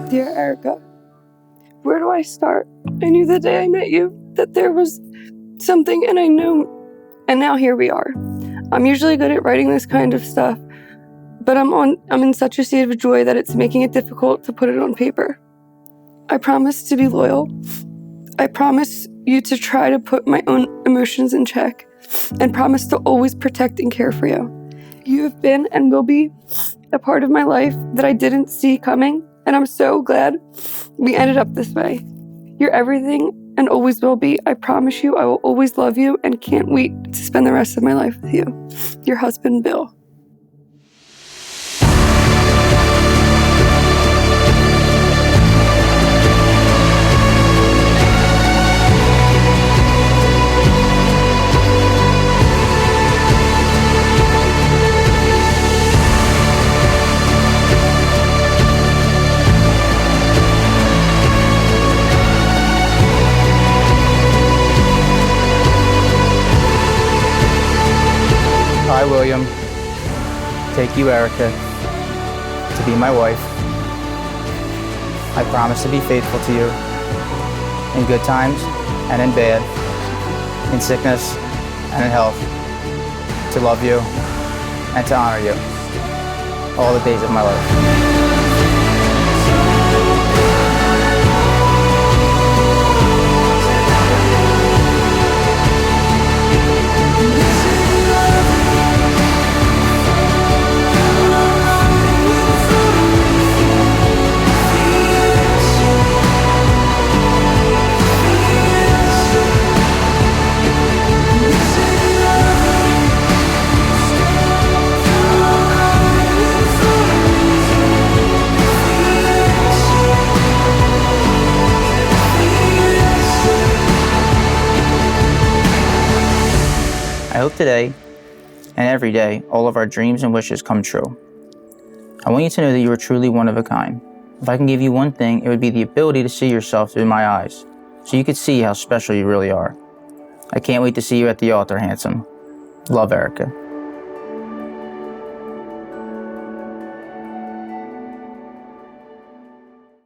Dear Erica, where do I start? I knew the day I met you that there was something, and I knew, and now here we are. I'm usually good at writing this kind of stuff, but I'm in such a state of joy that it's making it difficult to put it on paper. I promise to be loyal. I promise you to try to put my own emotions in check, and promise to always protect and care for you. You have been and will be a part of my life that I didn't see coming, and I'm so glad we ended up this way. You're everything and always will be. I promise you I will always love you and can't wait to spend the rest of my life with you. Your husband, Bill. I, William, take you, Erica, to be my wife. I promise to be faithful to you in good times and in bad, in sickness and in health, to love you and to honor you all the days of my life. I hope today and every day all of our dreams and wishes come true. I want you to know that you are truly one of a kind. If I can give you one thing, it would be the ability to see yourself through my eyes, so you could see how special you really are. I can't wait to see you at the altar, handsome. Love, Erica.